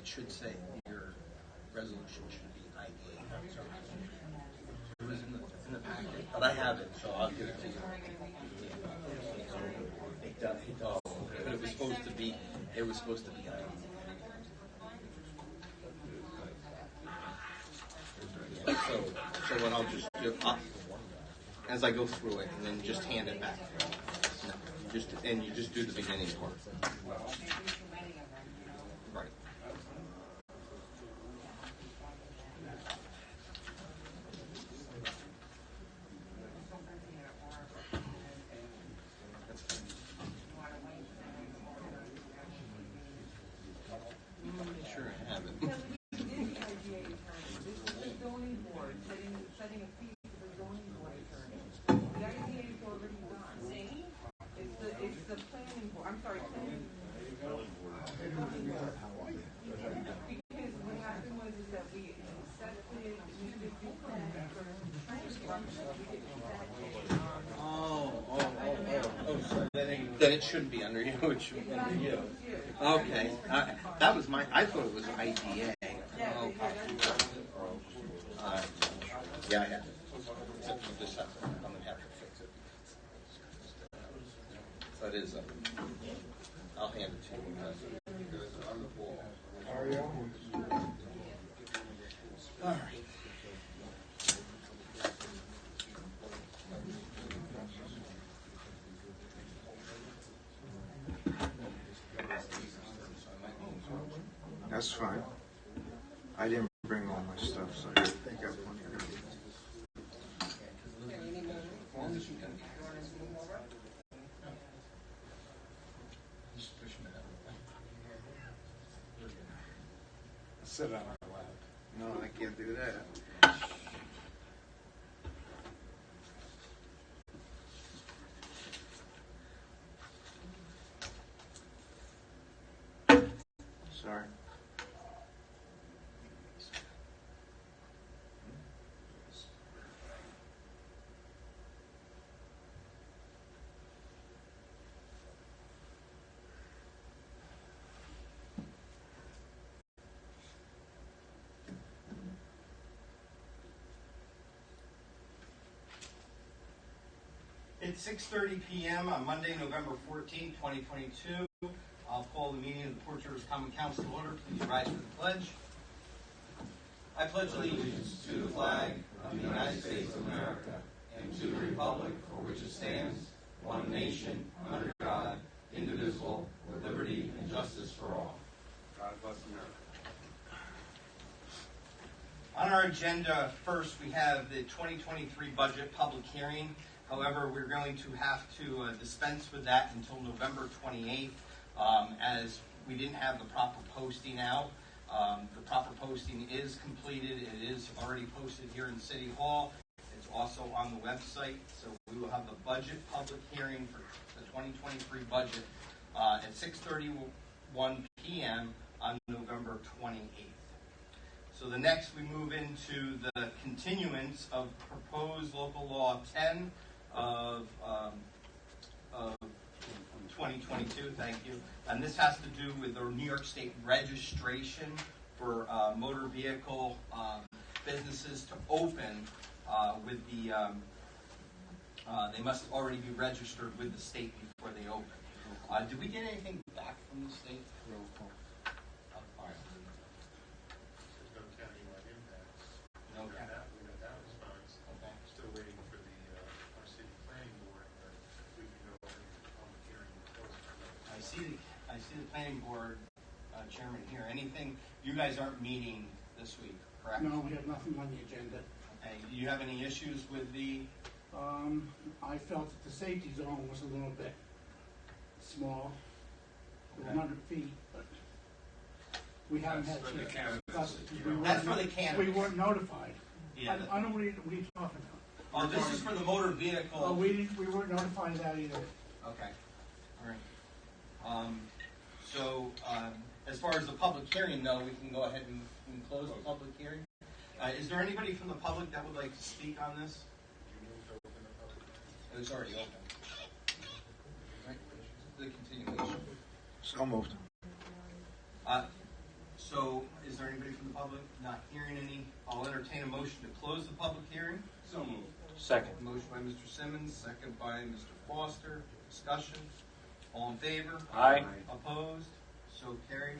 should say your resolution should be IDA. It was in the packet, but I have it, so I'll give it to you. It does. But it was supposed to be. It was supposed to be IDA. So what I'll just do, as I go through it, and then just hand it back. No, you just do the beginning part. Right. That's fine. Sure, I have it. Then it shouldn't be under you. It should be under you. Okay. That was I thought it was IDA. Oh, yeah, I have it. Except for this, I'm going to have to fix it. That is, I'll hand it to you. How are you? All right. That's fine. I didn't bring all my stuff, so I think I've plenty of it. Sit on my lap. No, I can't do that. Sorry. It's 6:30 p.m. on Monday, November 14, 2022. I'll call the meeting of the Port Jervis Common Council to order. Please rise for the pledge. I pledge allegiance to the flag of the United States of America and to the republic for which it stands, one nation, under God, indivisible, with liberty and justice for all. God bless America. On our agenda, first we have the 2023 budget public hearing. However, we're going to have to dispense with that until November 28th, as we didn't have the proper posting out. The proper posting is completed. It is already posted here in City Hall. It's also on the website. So we will have the budget public hearing for the 2023 budget at 6:31 p.m. on November 28th. So the next we move into the continuance of proposed local law 10 of 2022, thank you. And this has to do with the New York State registration for motor vehicle businesses to open with the, they must already be registered with the state before they open. Did we get anything back from the state? Roll call. All right. There's no countywide impacts. No We got that response. Okay. Still waiting for the our city planning board, but we can go over to the public hearing. I see the planning board chairman here. Anything, you guys aren't meeting this week, correct? No, we have nothing on the agenda. Okay. Do you have any issues with the, I felt that the safety zone was a little bit small, Okay. 100 feet, but we haven't had That's for the to cannabis, discuss it. you We know. weren't That's for the no- cannabis. We weren't notified. yeah, I don't know what are you talking about. oh, this is for the motor vehicle. Oh, we weren't notified of that either. Okay, all right. So, as far as the public hearing, though, we can go ahead and close the public hearing. Is there anybody from the public that would like to speak on this? You move to open the public hearing. It was already open. Right. The continuation. So moved. So is there anybody from the public? Not hearing any. I'll entertain a motion to close the public hearing. So moved. Second. Motion by Mr. Simmons, second by Mr. Foster. Discussion. All in favor? Aye. Opposed? So carried.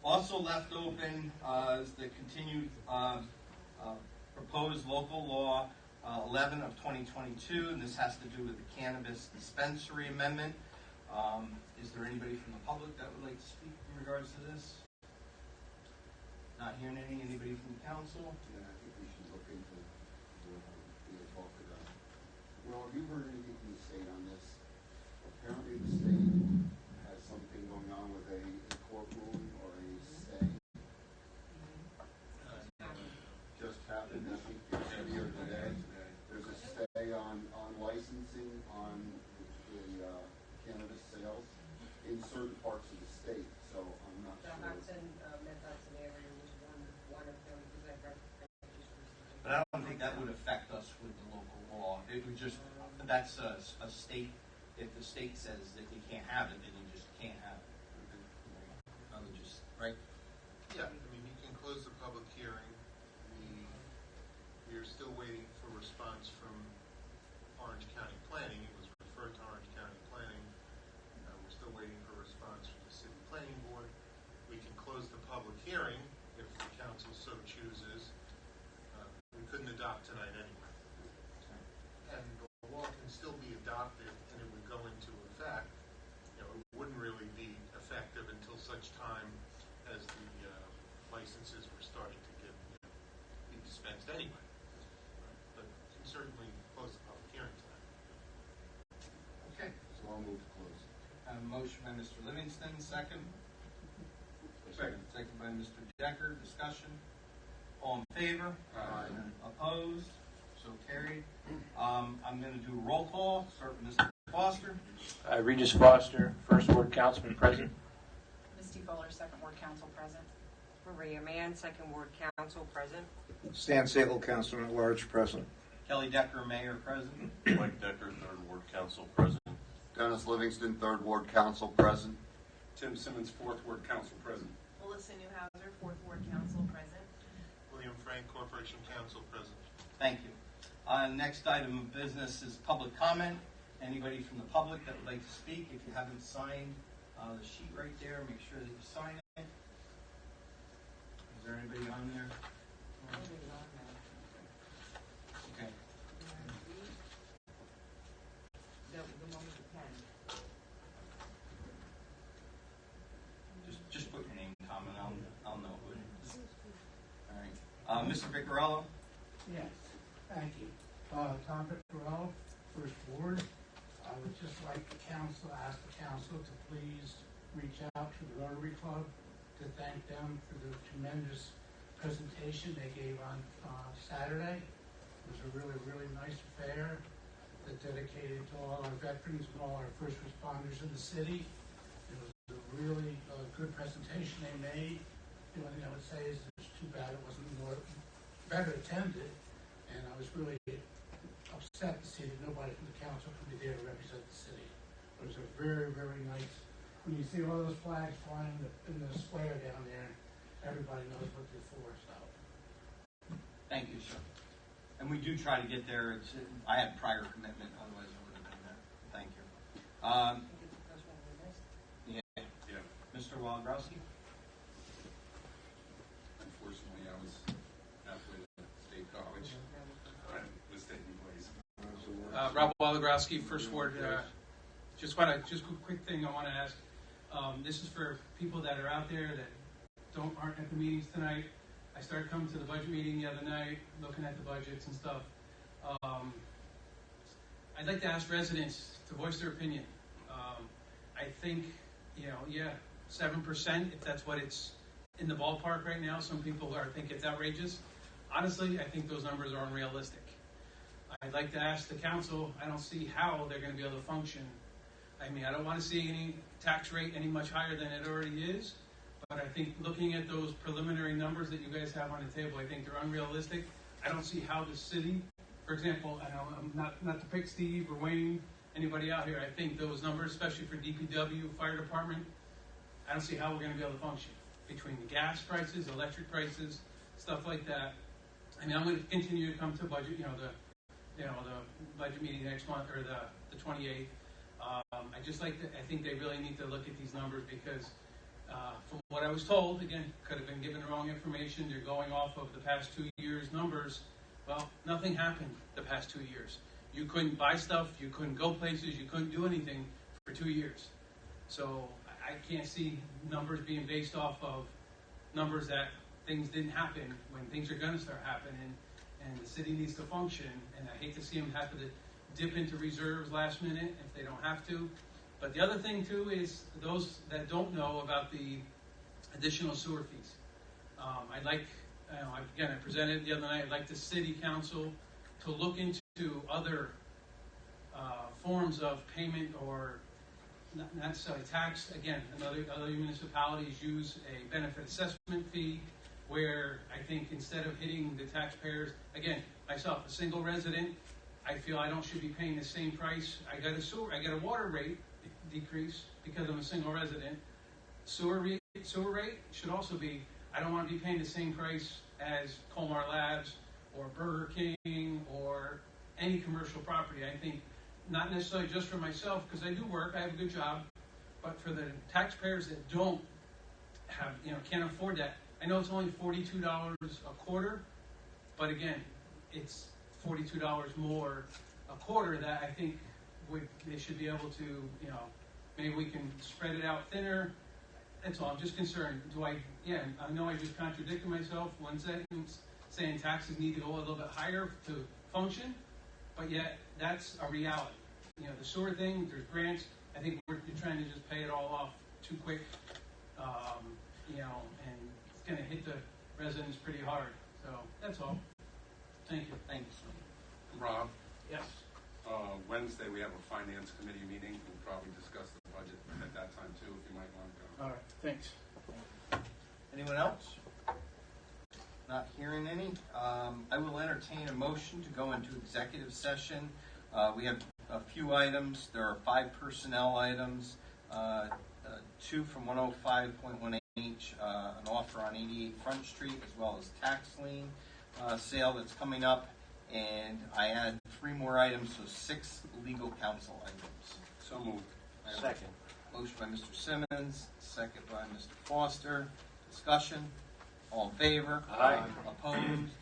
Also left open is the continued proposed local law 11 of 2022, and this has to do with the cannabis dispensary amendment. Is there anybody from the public that would like to speak in regards to this? Not hearing any. Anybody from the council? Yeah, I think we should look into what we had talked about. Well, have you heard anything from the state on this? Apparently the state has something going on with a court ruling or a stay. Just happened, I think, yesterday or today. There's a stay on licensing on the cannabis sales in certain parts of the state, so I'm not The sure. Hudson, Mid-Hudson area was one of them, because I've But I don't think that would affect us with the local law. It would just, that's a state, if the state says that you can't have it, then you just can't have it. I would just, right? Yeah, I mean, you can close the public hearing. We are still waiting for response from Orange County Planning. It was referred to Orange County Planning. We're still waiting for a response from the City Planning Board. We can close the public hearing if the council so chooses. We couldn't adopt tonight anyway. And the law can still be adopted and it would go into effect. You know, it wouldn't really be effective until such time as the licenses were starting to get, be dispensed anyway. But you can certainly close the public hearing tonight. Okay. So I'll move to close. Motion by Mr. Livingston, second. Second by Mr. Decker. Discussion. All in favor? Aye. Opposed? So carried. I'm going to do a roll call. Start with Mr. Foster. Regis Foster, First Ward Councilman present. Misty Fuller, Second Ward Council present. Maria Mann, Second Ward Council, present. Stan Sagal, Councilman at Large, present. Kelly Decker, Mayor, present. Mike Decker, Third Ward Council, present. Dennis Livingston, Third Ward Council, present. Tim Simmons, Fourth Ward Council, present. Melissa Newhouser, Fourth Ward Council present. William Frank, Corporation Council, present. Thank you. Next item of business is public comment. Anybody from the public that would like to speak, if you haven't signed the sheet right there, make sure that you sign it. Is there anybody on there? Okay. The one with the pen. Just put your name, Tom, and I'll know who it is. All right. Mr. Vicarello? Yes, thank you. Tom Piccarello, First Ward. I would just like ask the council to please reach out to the Rotary Club to thank them for the tremendous presentation they gave on Saturday. It was a really, really nice affair that dedicated to all our veterans and all our first responders in the city. It was a really good presentation they made. The only thing I would say is it's too bad it wasn't more better attended, and I was really upset to see that nobody from the council could be there to represent the city. It was a very, very nice, when you see all those flags flying in the square down there, everybody knows what they're for, so. Thank you, sir. And we do try to get there. I had prior commitment, otherwise I wouldn't have been there. Thank you. Yeah. Mr. Waldrowski? Unfortunately, I was halfway to State College. I was taking place. Rob Walagrowski, First Ward. Just a quick thing I want to ask. This is for people that are out there that aren't at the meetings tonight. I started coming to the budget meeting the other night, looking at the budgets and stuff. I'd like to ask residents to voice their opinion. I think, 7%, if that's what it's in the ballpark right now. Some people think it's outrageous. Honestly, I think those numbers are unrealistic. I'd like to ask the council, I don't see how they're going to be able to function. I mean, I don't want to see any tax rate any much higher than it already is, but I think looking at those preliminary numbers that you guys have on the table, I think they're unrealistic. I don't see how the city, for example, I know I'm not to pick Steve or Wayne, anybody out here, I think those numbers, especially for DPW, fire department, I don't see how we're going to be able to function. between the gas prices, electric prices, stuff like that. I mean, I'm going to continue to come to budget, the budget meeting next month, or the 28th. I think they really need to look at these numbers because from what I was told, again, could have been given the wrong information. They're going off of the past 2 years' numbers. Well, nothing happened the past 2 years. You couldn't buy stuff, you couldn't go places, you couldn't do anything for 2 years. So I can't see numbers being based off of numbers that things didn't happen when things are going to start happening, and the city needs to function. And I hate to see them have to dip into reserves last minute if they don't have to. But the other thing too is those that don't know about the additional sewer fees. I'd like, I presented the other night. I'd like the city council to look into other forms of payment, or not necessarily tax. Again, other municipalities use a benefit assessment fee, where I think instead of hitting the taxpayers, again, myself, a single resident, I feel I should be paying the same price. I got a water rate decrease because I'm a single resident. Sewer rate should also be, I don't want to be paying the same price as Colmar Labs or Burger King or any commercial property. I think not necessarily just for myself, because I do work, I have a good job, but for the taxpayers that don't have, can't afford that. I know it's only $42 a quarter, but again, it's $42 more a quarter that I think they should be able to, maybe we can spread it out thinner. That's all. I'm just concerned. I know I just contradicted myself one sentence saying taxes need to go a little bit higher to function, but yet that's a reality. The sewer thing, there's grants. I think you're trying to just pay it all off too quick, and it's going to hit the residents pretty hard. So that's all. Thank you. Thank you. Rob, Yes. Wednesday we have a finance committee meeting. We'll probably discuss the budget at that time too, if you might want to go. All right. Thanks. Anyone else? Not hearing any. I will entertain a motion to go into executive session. We have a few items. There are 5 personnel items, 2 from 105.1H, an offer on 88 Front Street, as well as tax lien sale that's coming up. And I add 3 more items, so 6 legal counsel items. So moved. Second. Motion by Mr. Simmons, second by Mr. Foster. Discussion. All in favor? Aye. Opposed?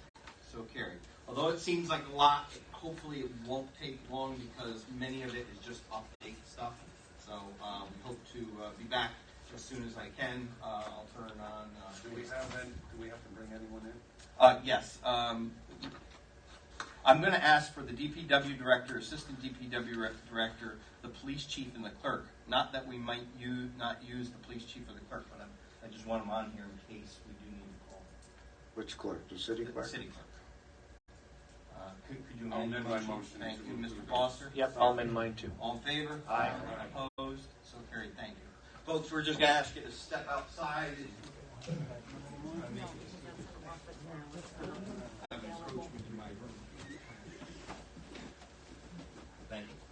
So carried. Although it seems like a lot, hopefully it won't take long because many of it is just update stuff. So we hope to be back as soon as I can. I'll turn on. Do we have to bring anyone in? Yes. I'm going to ask for the DPW director, assistant DPW director, the police chief, and the clerk. Not that we might not use the police chief or the clerk, but I just want them on here in case we do need to call. Which clerk? The city The clerk? city clerk. Could you I'll amend amend the my motion? motion Thank to you, Mr. approve. Foster. Yep, I'll amend mine too. All in favor? Aye. Opposed? So carried. Thank you. Folks, we're just going to ask you to step outside. Have encroachment in my room. Thank you.